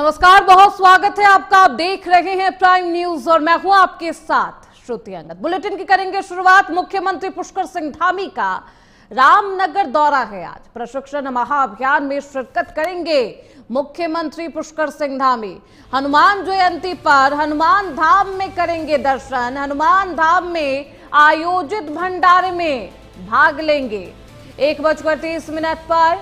नमस्कार, बहुत स्वागत है आपका। आप देख रहे हैं प्राइम न्यूज और मैं हूं आपके साथ श्रुति अंगद। बुलेटिन की करेंगे शुरुआत। मुख्यमंत्री पुष्कर सिंह धामी का रामनगर दौरा है। आज प्रशिक्षण महाअभियान में शिरकत करेंगे मुख्यमंत्री पुष्कर सिंह धामी। हनुमान जयंती पर हनुमान धाम में करेंगे दर्शन। हनुमान धाम में आयोजित भंडारे में भाग लेंगे। 1:30 पर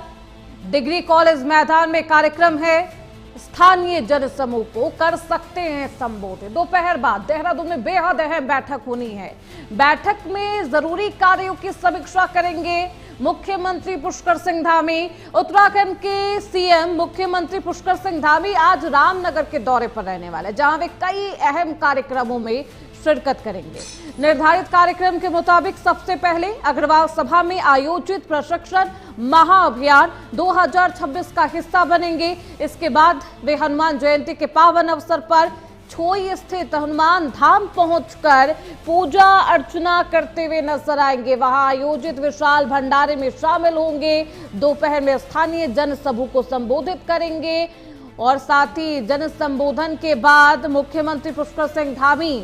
डिग्री कॉलेज मैदान में कार्यक्रम है। स्थानीय जनसमूह को कर सकते हैं संबोधित। दोपहर बाद देहरादून में बेहद अहम बैठक होनी है। बैठक में जरूरी कार्यों की समीक्षा करेंगे मुख्यमंत्री पुष्कर सिंह धामी। उत्तराखंड के सीएम मुख्यमंत्री पुष्कर सिंह धामी आज रामनगर के दौरे पर रहने वाले, जहां वे कई अहम कार्यक्रमों में शिरकत करेंगे। निर्धारित कार्यक्रम के मुताबिक सबसे पहले अग्रवाल सभा में आयोजित प्रशिक्षण महाअभियान 2026 का हिस्सा बनेंगे। इसके बाद वे हनुमान जयंती के पावन अवसर पर छोई स्थित हनुमान धाम पहुंचकर पूजा अर्चना करते हुए नजर आएंगे। वहां आयोजित विशाल भंडारे में शामिल होंगे। दोपहर में स्थानीय जनसभा को संबोधित करेंगे और साथ ही जन संबोधन के बाद मुख्यमंत्री पुष्कर सिंह धामी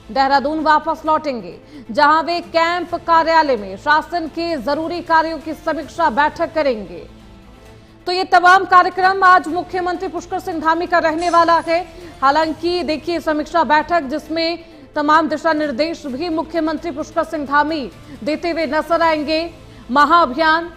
देहरादून वापस लौटेंगे, जहां वे कैंप कार्यालय में शासन के जरूरी कार्यों की समीक्षा बैठक करेंगे। तो ये तमाम कार्यक्रम आज मुख्यमंत्री पुष्कर सिंह धामी का रहने वाला है। हालांकि देखिए, समीक्षा बैठक जिसमें तमाम दिशा निर्देश भी मुख्यमंत्री पुष्कर सिंह धामी देते हुए नजर आएंगे। महाअभियान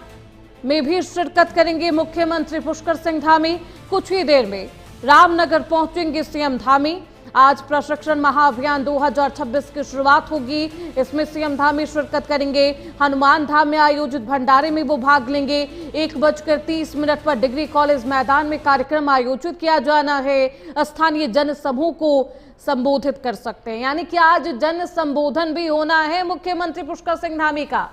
में भी शिरकत करेंगे मुख्यमंत्री पुष्कर सिंह धामी। कुछ ही देर में रामनगर पहुंचेंगे सीएम धामी। आज प्रशिक्षण महाअभियान 2026 की शुरुआत होगी। इसमें सीएम धामी शिरकत करेंगे। हनुमान धाम में आयोजित भंडारे में वो भाग लेंगे। 1:30 पर डिग्री कॉलेज मैदान में कार्यक्रम आयोजित किया जाना है। स्थानीय जन समूह को संबोधित कर सकते हैं, यानी कि आज जन संबोधन भी होना है मुख्यमंत्री पुष्कर सिंह धामी का।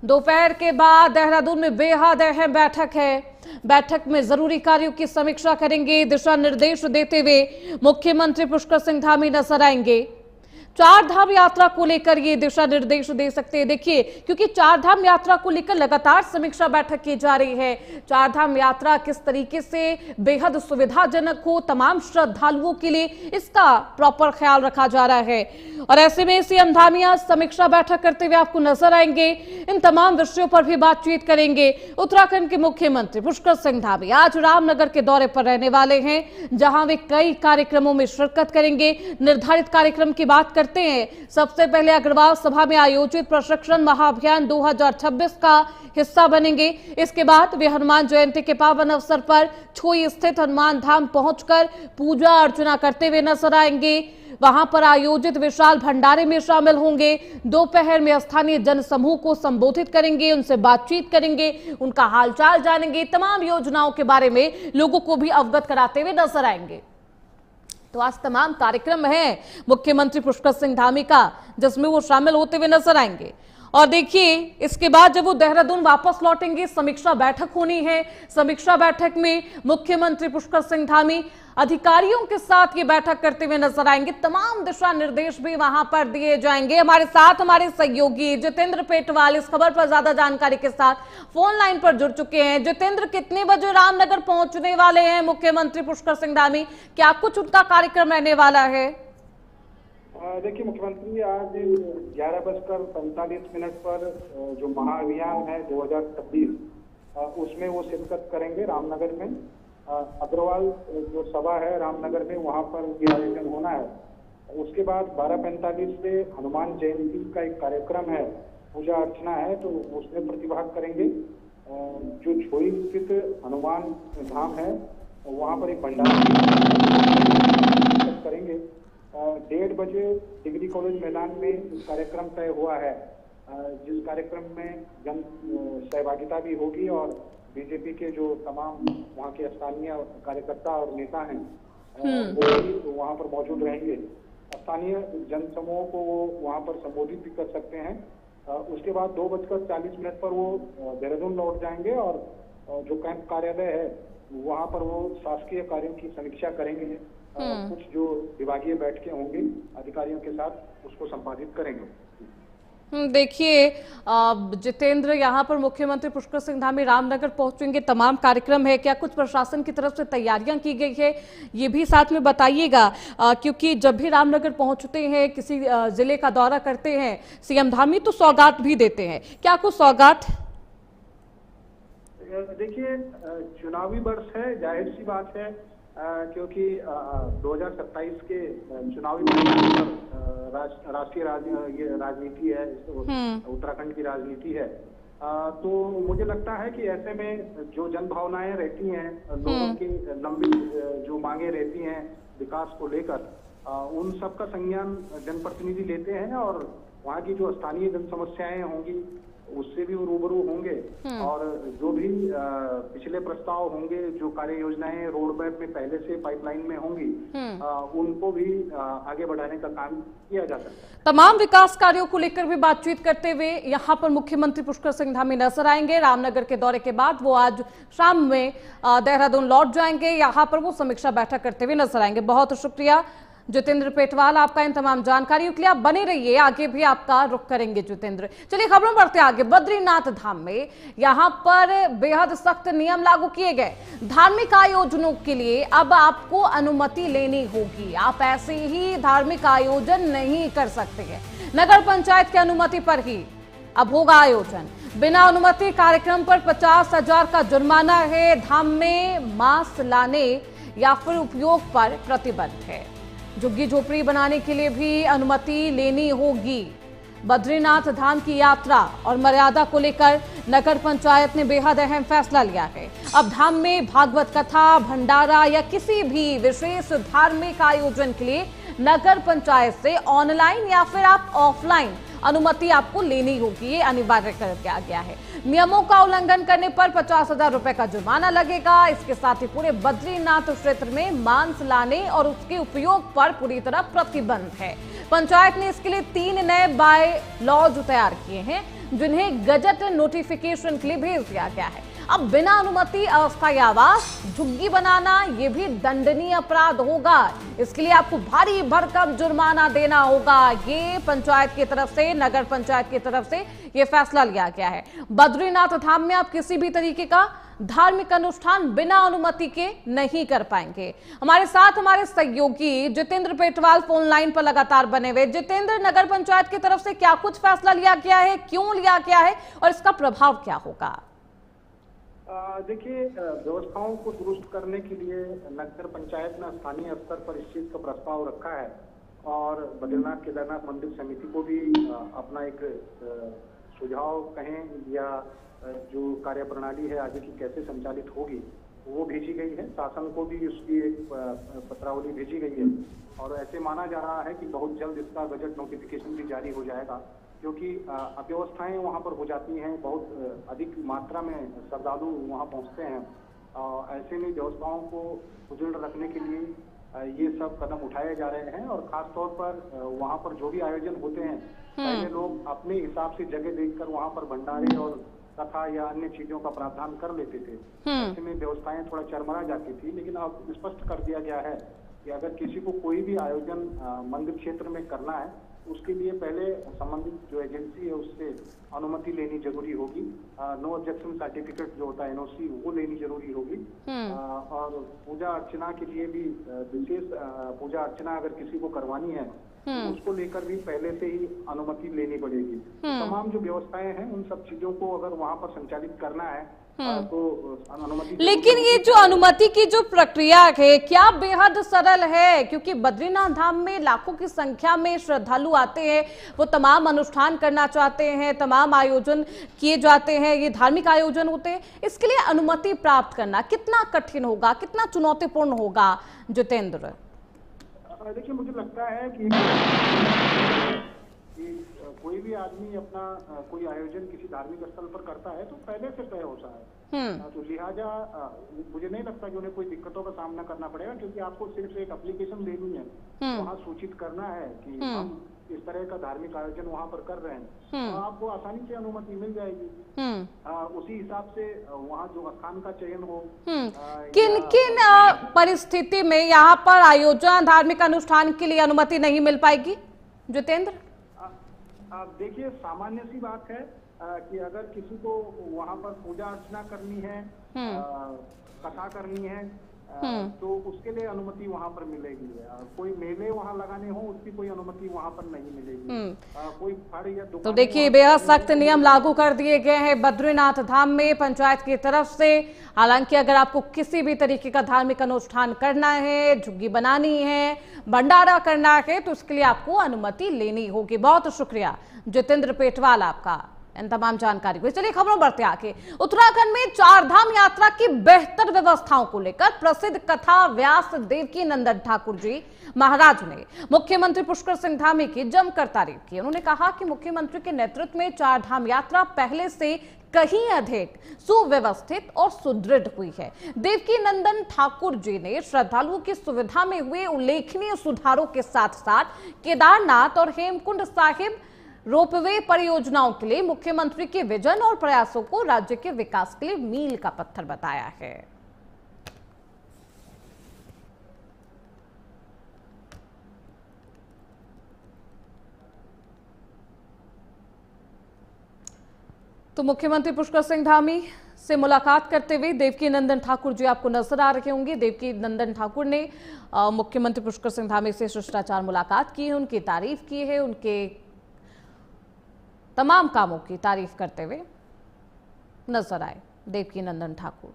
दोपहर के बाद देहरादून में बेहद अहम बैठक है। बैठक में जरूरी कार्यों की समीक्षा करेंगे। दिशा निर्देश देते हुए मुख्यमंत्री पुष्कर सिंह धामी नजर आएंगे। चार धाम यात्रा को लेकर ये दिशा निर्देश दे सकते हैं। देखिए, क्योंकि चार धाम यात्रा को लेकर लगातार समीक्षा बैठक की जा रही है। चार धाम यात्रा किस तरीके से बेहद सुविधाजनक हो तमाम श्रद्धालुओं के लिए, इसका प्रॉपर ख्याल रखा जा रहा है। और ऐसे में सीएम धामी आज समीक्षा बैठक करते हुए आपको नजर आएंगे। इन तमाम विषयों पर भी बातचीत करेंगे। उत्तराखंड के मुख्यमंत्री पुष्कर सिंह धामी आज रामनगर के दौरे पर रहने वाले हैं, जहां वे कई कार्यक्रमों में शिरकत करेंगे। निर्धारित कार्यक्रम की बात करते हैं। सबसे पहले अग्रवाल सभा में आयोजित प्रशिक्षण महाअभियान 2026 का हिस्सा बनेंगे। इसके बाद वे हनुमान जयंती के पावन अवसर पर छोई स्थित हनुमान धाम पहुंचकर पूजा अर्चना करते हुए नजर आएंगे। वहां पर आयोजित विशाल भंडारे में शामिल होंगे। दोपहर में स्थानीय जनसमूह को संबोधित करेंगे, उनसे बातचीत करेंगे, उनका हालचाल जानेंगे। तमाम योजनाओं के बारे में लोगों को भी अवगत कराते हुए नजर आएंगे। तो आज तमाम कार्यक्रम है मुख्यमंत्री पुष्कर सिंह धामी का, जिसमें वो शामिल होते हुए नजर आएंगे। और देखिए, इसके बाद जब वो देहरादून वापस लौटेंगे, समीक्षा बैठक होनी है। समीक्षा बैठक में मुख्यमंत्री पुष्कर सिंह धामी अधिकारियों के साथ ये बैठक करते हुए नजर आएंगे। तमाम दिशा निर्देश भी वहां पर दिए जाएंगे। हमारे साथ हमारे सहयोगी जितेंद्र पेटवाल इस खबर पर ज्यादा जानकारी के साथ फोन लाइन पर जुड़ चुके हैं। जितेंद्र, कितने बजे रामनगर पहुंचने वाले हैं मुख्यमंत्री पुष्कर सिंह धामी? क्या कुछ उनका कार्यक्रम रहने वाला है? देखिए, मुख्यमंत्री आज 11:45 पर जो महाअभियान है 2026 उसमें वो शिरकत करेंगे रामनगर में। अग्रवाल जो सभा है रामनगर में, वहां पर ये आयोजन होना है। उसके बाद 12:45 से हनुमान जयंती का एक कार्यक्रम है, पूजा अर्चना है, तो उसमें प्रतिभाग करेंगे। जो छोई स्थित हनुमान धाम है वहां पर एक भंडारा करेंगे। 1:30 बजे डिग्री कॉलेज मैदान में कार्यक्रम तय हुआ है, जिस कार्यक्रम में जन सहभागिता भी होगी और बीजेपी के जो तमाम वहाँ के स्थानीय कार्यकर्ता और नेता हैं वो भी वहाँ पर मौजूद रहेंगे। स्थानीय जनसमूह को वो वहाँ पर संबोधित भी कर सकते हैं। उसके बाद 2:40 पर वो देहरादून लौट जाएंगे और जो कैंप कार्यालय है वहाँ पर वो शासकीय कार्यों की समीक्षा करेंगे। कुछ जो विभागीय बैठकें होंगी अधिकारियों के साथ, उसको संपादित करेंगे। देखिए जितेंद्र, यहाँ पर मुख्यमंत्री पुष्कर सिंह धामी रामनगर पहुंचेंगे, तमाम कार्यक्रम है, क्या कुछ प्रशासन की तरफ से तैयारियां की गई है ये भी साथ में बताइएगा, क्योंकि जब भी रामनगर पहुंचते हैं, किसी जिले का दौरा करते हैं सीएम धामी तो सौगात भी देते हैं, क्या कुछ सौगात? देखिए, चुनावी वर्ष है, जाहिर सी बात है, क्योंकि 2027 के चुनावी राष्ट्रीय राजनीति है, उत्तराखंड की राजनीति है। तो मुझे लगता है कि ऐसे में जो जन भावनाएं रहती हैं, लोगों की लंबी जो मांगे रहती हैं विकास को लेकर, उन सब का संज्ञान जनप्रतिनिधि लेते हैं और वहाँ की जो स्थानीय जन समस्याएं होंगी उससे भी वो रूबरू होंगे और जो भी पिछले प्रस्ताव होंगे, जो कार्य योजनाएं रोड मैप में पहले से पाइपलाइन में होंगी, उनको भी आगे बढ़ाने का काम किया जा सकता है। तमाम विकास कार्यों को लेकर भी बातचीत करते हुए यहाँ पर मुख्यमंत्री पुष्कर सिंह धामी नजर आएंगे। रामनगर के दौरे के बाद वो आज शाम में देहरादून लौट जाएंगे, यहाँ पर वो समीक्षा बैठक करते हुए नजर आएंगे। बहुत शुक्रिया जितेंद्र पेटवाल आपका इन तमाम जानकारियों के लिए। आप बने रहिए, आगे भी आपका रुख करेंगे जितेंद्र। चलिए खबरों बढ़ते आगे। बद्रीनाथ धाम में यहाँ पर बेहद सख्त नियम लागू किए गए। धार्मिक आयोजनों के लिए अब आपको अनुमति लेनी होगी, आप ऐसे ही धार्मिक आयोजन नहीं कर सकते हैं। नगर पंचायत की अनुमति पर ही अब होगा आयोजन। बिना अनुमति कार्यक्रम पर 50,000 का जुर्माना है। धाम में मांस लाने या फिर उपयोग पर प्रतिबंध है। झुग्गी झोपड़ी बनाने के लिए भी अनुमति लेनी होगी। बद्रीनाथ धाम की यात्रा और मर्यादा को लेकर नगर पंचायत ने बेहद अहम फैसला लिया है। अब धाम में भागवत कथा, भंडारा या किसी भी विशेष धार्मिक आयोजन के लिए नगर पंचायत से ऑनलाइन या फिर आप ऑफलाइन अनुमति आपको लेनी होगी, ये अनिवार्य कर दिया गया है। नियमों का उल्लंघन करने पर 50,000 रुपए का जुर्माना लगेगा। इसके साथ ही पूरे बद्रीनाथ क्षेत्र में मांस लाने और उसके उपयोग पर पूरी तरह प्रतिबंध है। पंचायत ने इसके लिए 3 नए बाय लॉज तैयार किए हैं, जिन्हें गजट नोटिफिकेशन के लिए भेज दिया गया है। अब बिना अनुमति अस्थायी आवास, झुग्गी बनाना ये भी दंडनीय अपराध होगा। इसके लिए आपको भारी भरकम जुर्माना देना होगा। ये पंचायत की तरफ से, नगर पंचायत की तरफ से ये फैसला लिया गया है। बद्रीनाथ धाम में आप किसी भी तरीके का धार्मिक अनुष्ठान बिना अनुमति के नहीं कर पाएंगे। हमारे साथ हमारे सहयोगी जितेंद्र पेटवाल फोन लाइन पर लगातार बने हुए। जितेंद्र, नगर पंचायत की तरफ से क्या कुछ फैसला लिया गया है, क्यों लिया गया है और इसका प्रभाव क्या होगा? देखिए, व्यवस्थाओं को दुरुस्त करने के लिए नगर पंचायत ने स्थानीय स्तर पर इस चीज का प्रस्ताव रखा है और बद्रीनाथ केदारनाथ मंदिर समिति को भी अपना एक सुझाव कहें या जो कार्यप्रणाली है आगे की कैसे संचालित होगी वो भेजी गई है। शासन को भी उसकी एक पत्रावली भेजी गई है और ऐसे माना जा रहा है कि बहुत जल्द इसका गजट नोटिफिकेशन भी जारी हो जाएगा, क्योंकि अव्यवस्थाएं वहां पर हो जाती हैं, बहुत अधिक मात्रा में श्रद्धालु वहां पहुंचते हैं। ऐसे में व्यवस्थाओं को सुदृढ़ रखने के लिए ये सब कदम उठाए जा रहे हैं और खास तौर पर वहां पर जो भी आयोजन होते हैं, पहले लोग अपने हिसाब से जगह देखकर वहां पर भंडारे और कथा या अन्य चीजों का प्रावधान कर लेते थे। ऐसे में व्यवस्थाएं थोड़ा चरमरा जाती थी, लेकिन अब स्पष्ट कर दिया गया है कि अगर किसी को कोई भी आयोजन मंदिर क्षेत्र में करना है उसके लिए पहले संबंधित जो एजेंसी है उससे अनुमति लेनी जरूरी होगी। नो ऑब्जेक्शन सर्टिफिकेट जो होता है एनओसी, वो लेनी जरूरी होगी। और पूजा अर्चना के लिए भी विशेष पूजा अर्चना अगर किसी को करवानी है तो उसको लेकर भी पहले से ही अनुमति लेनी पड़ेगी। तमाम जो व्यवस्थाएं हैं उन सब चीजों को अगर वहां पर संचालित करना है तो अनुमति। लेकिन ये जो अनुमति की जो प्रक्रिया है क्या बेहद सरल है? क्योंकि बद्रीनाथ धाम में लाखों की संख्या में श्रद्धालु आते हैं, वो तमाम अनुष्ठान करना चाहते हैं, तमाम आयोजन किए जाते हैं, ये धार्मिक आयोजन होते हैं। इसके लिए अनुमति प्राप्त करना कितना कठिन होगा, कितना चुनौतीपूर्ण होगा जितेंद्र? देखिए, मुझे लगता है कि कोई भी आदमी अपना कोई आयोजन किसी धार्मिक स्थल पर करता है तो पहले से तय होता है, तो लिहाजा मुझे नहीं लगता कि उन्हें कोई दिक्कतों का सामना करना पड़ेगा, क्योंकि आपको सिर्फ एक एप्लीकेशन देनी है, वहाँ सूचित करना है कि हम इस तरह का धार्मिक आयोजन वहाँ पर कर रहे हैं, तो आपको आसानी से अनुमति मिल जाएगी। उसी हिसाब से वहाँ जो स्थान का चयन हो। किन किन परिस्थिति में यहाँ पर आयोजन धार्मिक अनुष्ठान के लिए अनुमति नहीं मिल पाएगी जितेंद्र? देखिए, सामान्य सी बात है कि अगर किसी को वहाँ पर पूजा अर्चना करनी है, कथा करनी है, तो उसके लिए अनुमति वहाँ पर मिलेगी। कोई मेले वहाँ लगाने हो, उसकी कोई अनुमति वहाँ पर नहीं मिलेगी। कोई फड़ या दुकान। तो देखिए, बेहद सख्त नियम लागू कर दिए गए हैं बद्रीनाथ धाम में पंचायत की तरफ से। हालांकि अगर आपको किसी भी तरीके का धार्मिक अनुष्ठान करना है, झुग्गी बनानी है, भंडारा करना है, तो उसके लिए आपको अनुमति लेनी होगी। बहुत शुक्रिया जितेंद्र पेटवाल आपका इन तमाम जानकारी को। चलिए खबरों बढ़ते आगे। उत्तराखंड में चारधाम यात्रा की बेहतर व्यवस्थाओं को लेकर प्रसिद्ध कथा व्यास देवकी नंदन ठाकुर जी महाराज ने मुख्यमंत्री पुष्कर सिंह धामी की जमकर तारीफ की। उन्होंने कहा कि मुख्यमंत्री के नेतृत्व में चारधाम यात्रा पहले से कहीं अधिक सुव्यवस्थित और सुदृढ़ हुई है। देवकी नंदन ठाकुर जी ने श्रद्धालुओं की सुविधा में हुए उल्लेखनीय सुधारों के साथ साथ केदारनाथ और हेमकुंड साहिब रोपवे परियोजनाओं के लिए मुख्यमंत्री के विजन और प्रयासों को राज्य के विकास के लिए मील का पत्थर बताया है। तो मुख्यमंत्री पुष्कर सिंह धामी से मुलाकात करते हुए देवकी नंदन ठाकुर जी आपको नजर आ रहे होंगे। देवकी नंदन ठाकुर ने मुख्यमंत्री पुष्कर सिंह धामी से शिष्टाचार मुलाकात की है, उनकी तारीफ की है, उनके तमाम कामों की तारीफ करते हुए नजर आए देवकी नंदन ठाकुर।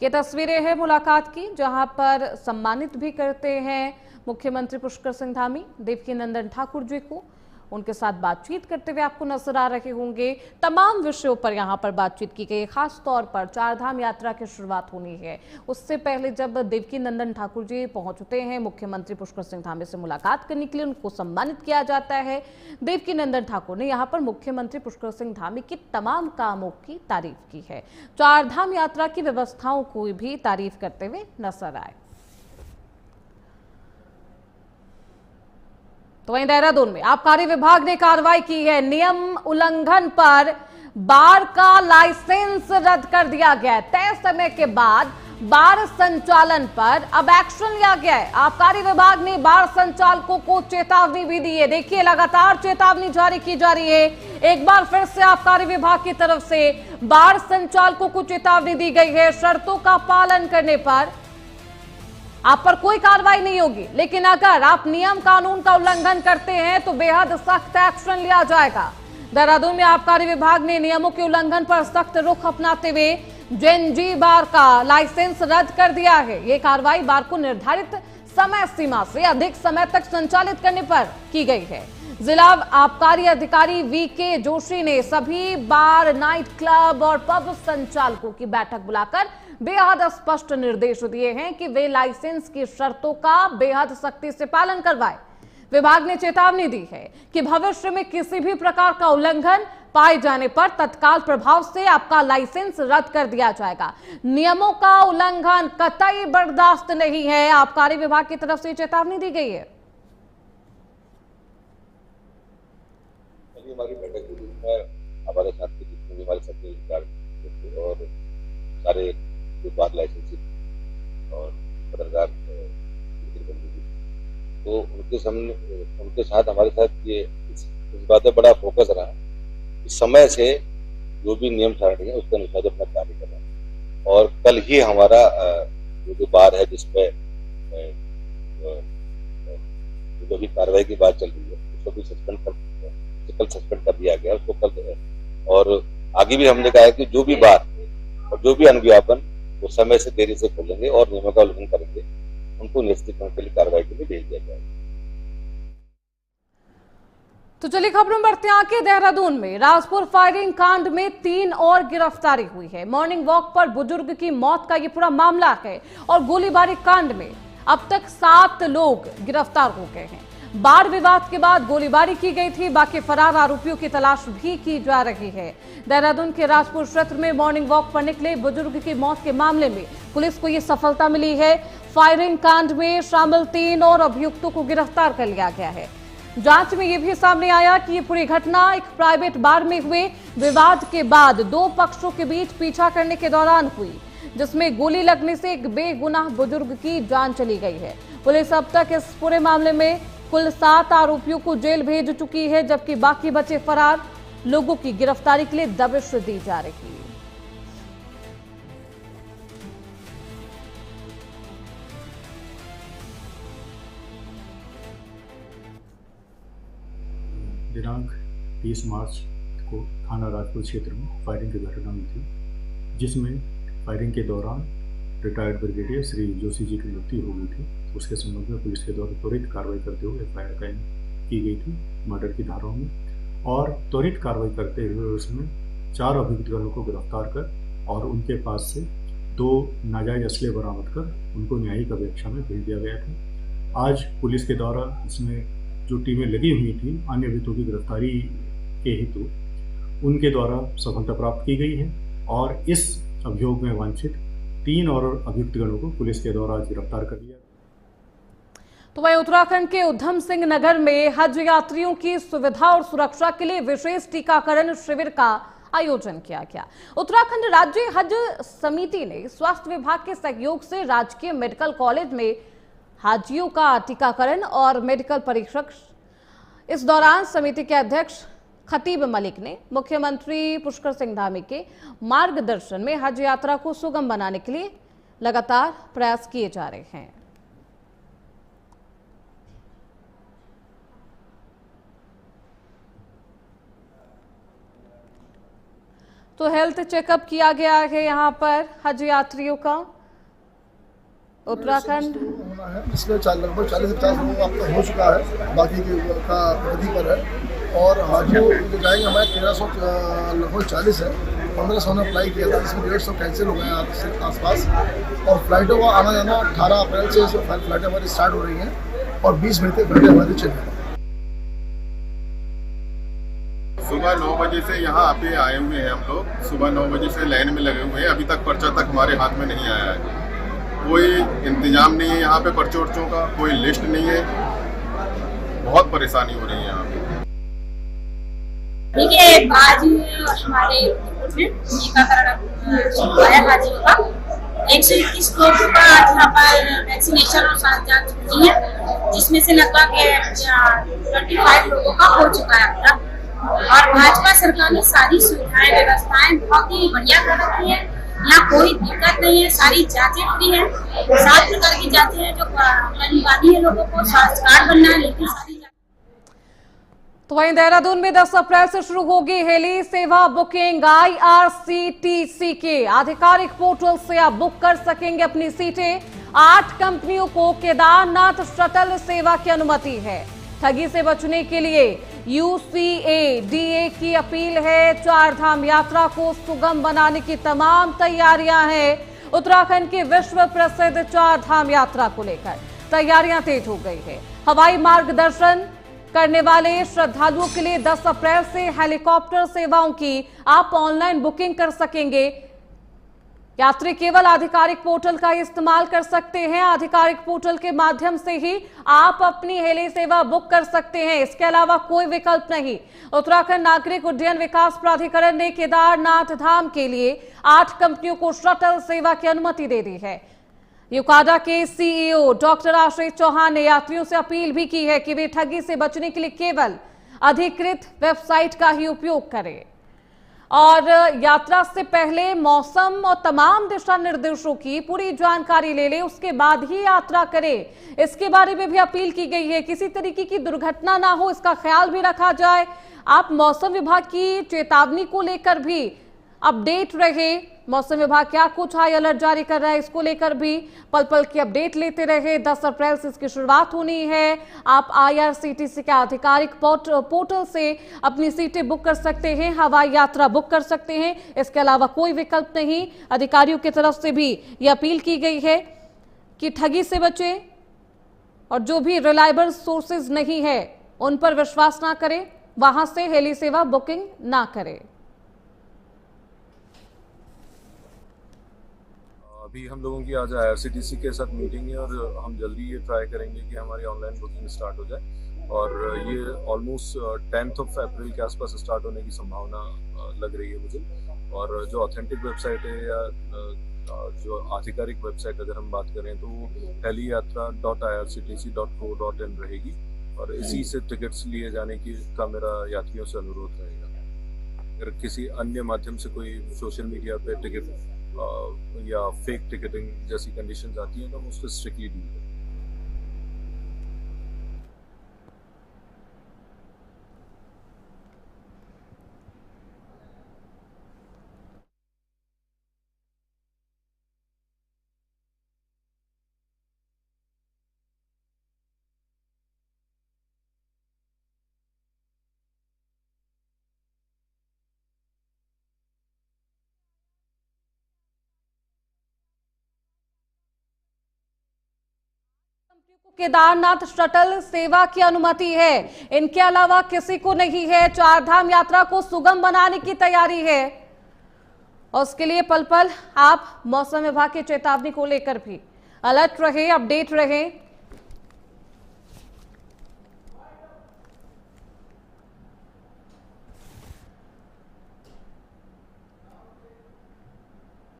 ये तस्वीरें हैं मुलाकात की, जहां पर सम्मानित भी करते हैं मुख्यमंत्री पुष्कर सिंह धामी देवकी नंदन ठाकुर जी को। उनके साथ बातचीत करते हुए आपको नजर आ रहे होंगे। तमाम विषयों पर यहां पर बातचीत की गई। खास तौर पर चारधाम यात्रा की शुरुआत होनी है, उससे पहले जब देवकी नंदन ठाकुर जी पहुंचते हैं मुख्यमंत्री पुष्कर सिंह धामी से मुलाकात करने के लिए, उनको सम्मानित किया जाता है। देवकी नंदन ठाकुर ने यहां पर मुख्यमंत्री पुष्कर सिंह धामी की तमाम कामों की तारीफ की है। चारधाम यात्रा की व्यवस्थाओं को भी तारीफ करते हुए नजर आए। तो वहीं देहरादून में आबकारी विभाग ने कार्रवाई की है। नियम उल्लंघन पर बार का लाइसेंस रद्द कर दिया गया है। तय समय के बाद बार संचालन पर अब एक्शन लिया गया है। आबकारी विभाग ने बार संचालकों को चेतावनी भी दी है। देखिए, लगातार चेतावनी जारी की जा रही है। एक बार फिर से आबकारी विभाग की तरफ से बार संचालकों को चेतावनी दी गई है। शर्तों का पालन करने पर आप पर कोई कार्रवाई नहीं होगी, लेकिन अगर आप नियम कानून का उल्लंघन करते हैं तो बेहद सख्त एक्शन लिया जाएगा। देहरादून में आबकारी विभाग ने नियमों के उल्लंघन पर सख्त रुख अपनाते हुए जेएनजी बार का लाइसेंस रद्द कर दिया है। ये कार्रवाई बार को निर्धारित समय सीमा से अधिक समय तक संचालित करने पर की गई है। जिला आबकारी अधिकारी वीके जोशी ने सभी बार, नाइट क्लब और पब संचालकों की बैठक बुलाकर बेहद स्पष्ट निर्देश दिए हैं कि वे लाइसेंस की शर्तों का बेहद सख्ती से पालन करवाएं। विभाग ने चेतावनी दी है कि भविष्य में किसी भी प्रकार का उल्लंघन पाए जाने पर तत्काल प्रभाव से आपका लाइसेंस रद्द कर दिया जाएगा। नियमों का उल्लंघन कतई बर्दाश्त नहीं है। आबकारी विभाग की तरफ से चेतावनी दी गई है। हमारी बैठक में हमारे साथ के जितने भी हमारे सब इंचार्ज और सारे जो बार लाइसेंस और पत्रकार तो उनके साथ हमारे साथ ये इस बात में बड़ा फोकस रहा। इस समय से जो भी नियम सारणी है उसके अनुसार अपना कार्य कर रहा है। और कल ही हमारा जो बार है जिसपे जो भी कार्रवाई की बात चल रही है उसको भी सस्पेंड कर दिया गया उसको कल। और आगे भी हमने कहा है कि जो भी बार और जो भी अनुज्ञापन वो समय से देरी से खोलेंगे और नियमों का उल्लंघन करेंगे उनको निश्चित के लिए कार्रवाई के लिए भेज दिया जाएगा। तो चलिए खबरों में बढ़ते हैं आगे। देहरादून में राजपुर फायरिंग कांड में 3 और गिरफ्तारी हुई है। मॉर्निंग वॉक पर बुजुर्ग की मौत का ये पूरा मामला है और गोलीबारी कांड में अब तक 7 लोग गिरफ्तार हो गए हैं। बाढ़ विवाद के बाद गोलीबारी की गई थी। बाकी फरार आरोपियों की तलाश भी की जा रही है। देहरादून के राजपुर क्षेत्र में मॉर्निंग वॉक पर निकले बुजुर्ग की मौत के मामले में पुलिस को यह सफलता मिली है। फायरिंग कांड में शामिल 3 और अभियुक्तों को गिरफ्तार कर लिया गया है। जांच में यह भी सामने आया कि यह पूरी घटना एक प्राइवेट बार में हुए विवाद के बाद 2 पक्षों के बीच पीछा करने के दौरान हुई, जिसमें गोली लगने से एक बेगुनाह बुजुर्ग की जान चली गई है। पुलिस अब तक इस पूरे मामले में कुल 7 आरोपियों को जेल भेज चुकी है, जबकि बाकी बचे फरार लोगों की गिरफ्तारी के लिए दबिश दी जा रही है। दिनांक 30 मार्च को थाना राजपुर क्षेत्र में फायरिंग की घटना हुई थी, जिसमें फायरिंग के दौरान रिटायर्ड ब्रिगेडियर श्री जोशी जी की मृत्यु हो गई थी। उसके संबंध में पुलिस के द्वारा त्वरित कार्रवाई करते हुए एफआईआर कायम की गई थी मर्डर की धाराओं में, और त्वरित कार्रवाई करते हुए उसमें 4 अभियुक्तों को गिरफ्तार कर और उनके पास से 2 नाजायज असले बरामद कर उनको न्यायिक अपेक्षा में भेज दिया गया था। आज पुलिस के द्वारा इसमें जो टीमें लगी हुई थी अन्य अभियुक्तों की गिरफ्तारी के हेतु, उनके द्वारा सफलता प्राप्त की गई है और इस अभियोग में वांछित 3 और अभियुक्तगणों को पुलिस के द्वारा आज गिरफ्तार कर लिया। तो वहीं उत्तराखंड के उधम सिंह नगर में हज यात्रियों की सुविधा और सुरक्षा के लिए विशेष टीकाकरण शिविर का आयोजन किया गया। उत्तराखंड राज्य हज समिति ने स्वास्थ्य विभाग के सहयोग से राजकीय मेडिकल कॉलेज में हाजियों का टीकाकरण और मेडिकल परीक्षण। इस दौरान समिति के अध्यक्ष खतीब मलिक ने मुख्यमंत्री पुष्कर सिंह धामी के मार्गदर्शन में हज यात्रा को सुगम बनाने के लिए लगातार प्रयास किए जा रहे हैं। तो हेल्थ चेकअप किया गया है यहाँ पर हज यात्रियों का। उत्तराखंड होना है, इसमें लगभग 40 से 50 लोगों का आपका हो चुका है, बाकी का प्रगति पर है। और हाजियों जो जाएंगे हमारे 1300 लगभग 40 है, 1500 ने अप्लाई किया था, जिसमें 150 कैंसिल हो गए हैं आसपास। और फ्लाइटों का आना जाना 18 अप्रैल से फ्लाइटें हमारी स्टार्ट हो रही हैं और 20 मई तक फ्लाइटें हमारी चल रही हैं। सुबह 9 बजे से यहाँ पे आए हुए हैं हम लोग, सुबह 9 बजे से लाइन में लगे हुए हैं। अभी तक पर्चा तक हमारे हाथ में नहीं आया है, कोई इंतजाम नहीं है यहाँ पे पर्चे वर्चों का, कोई लिस्ट नहीं है, बहुत परेशानी हो रही है यहाँ पे। देखिए, आज हमारे टीकाकरण शुरू हुआ है हाजियों का। 121 लोगों का आज यहाँ पर वैक्सीनेशन और साथ जांच की है, जिसमें से लगभग 25 लोगों का हो चुका है अपना। और भाजपा सरकार ने सारी सुविधाएं व्यवस्थाएं बहुत ही बढ़िया कर रखी है। यहाँ कोई दिक्कत नहीं है, सारी जांचें फ्री है। 7 प्रकार की जांचें हैं जो करवानी है लोगों को, स्वास्थ्य कार्ड बनना है, लेकिन सारी। तो वहीं देहरादून में 10 अप्रैल से शुरू होगी हेली सेवा बुकिंग। IRCTC के आधिकारिक पोर्टल से आप बुक कर सकेंगे अपनी सीटें। 8 कंपनियों को केदारनाथ शटल सेवा की अनुमति है। ठगी से बचने के लिए UCADA की अपील है। 4 धाम यात्रा को सुगम बनाने की तमाम तैयारियां हैं। उत्तराखंड की विश्व प्रसिद्ध 4 धाम यात्रा को लेकर तैयारियां तेज हो गई है। हवाई मार्गदर्शन करने वाले श्रद्धालुओं के लिए 10 अप्रैल से हेलीकॉप्टर सेवाओं की आप ऑनलाइन बुकिंग कर सकेंगे। यात्री केवल आधिकारिक पोर्टल का इस्तेमाल कर सकते हैं। आधिकारिक पोर्टल के माध्यम से ही आप अपनी हेली सेवा बुक कर सकते हैं, इसके अलावा कोई विकल्प नहीं। उत्तराखंड नागरिक उड्डयन विकास प्राधिकरण ने केदारनाथ धाम के लिए 8 कंपनियों को शटल सेवा की अनुमति दे दी है। यूकाडा के CEO डॉक्टर आशीष चौहान ने यात्रियों से अपील भी की है कि वे ठगी से बचने के लिए केवल अधिकृत वेबसाइट का ही उपयोग करें और यात्रा से पहले मौसम और तमाम दिशा निर्देशों की पूरी जानकारी ले लें, उसके बाद ही यात्रा करें। इसके बारे में भी अपील की गई है। किसी तरीके की दुर्घटना ना हो, इसका ख्याल भी रखा जाए। आप मौसम विभाग की चेतावनी को लेकर भी अपडेट रहे। मौसम विभाग क्या कुछ हाई अलर्ट जारी कर रहा है, इसको लेकर भी पल पल की अपडेट लेते रहे। 10 अप्रैल से इसकी शुरुआत होनी है। आप IRCTC के आधिकारिक पोर्टल से अपनी सीटें बुक कर सकते हैं, हवाई यात्रा बुक कर सकते हैं। इसके अलावा कोई विकल्प नहीं। अधिकारियों की तरफ से भी ये अपील की गई है कि ठगी से बचें और जो भी रिलायबल सोर्सेज नहीं है उन पर विश्वास ना करें, वहां से हेली सेवा बुकिंग ना करें। अभी हम लोगों की आज IRCTC के साथ मीटिंग है और हम जल्दी ये ट्राई करेंगे कि हमारी ऑनलाइन बुकिंग स्टार्ट हो जाए और ये ऑलमोस्ट 10 अप्रैल के आसपास स्टार्ट होने की संभावना लग रही है मुझे। और जो ऑथेंटिक वेबसाइट है या जो आधिकारिक वेबसाइट अगर हम बात करें तो वो heliYatra.irctc.co.in रहेगी और इसी से टिकट्स लिए जाने का मेरा यात्रियों से अनुरोध रहेगा। अगर किसी अन्य माध्यम से कोई सोशल मीडिया पे टिकट या फेक टिकटिंग जैसी कंडीशंस आती हैं तो हम उसको स्ट्रिक्टली डील करें। केदारनाथ शटल सेवा की अनुमति है, इनके अलावा किसी को नहीं है। चारधाम यात्रा को सुगम बनाने की तैयारी है और उसके लिए पल पल आप मौसम विभाग की चेतावनी को लेकर भी अलर्ट रहे, अपडेट रहे।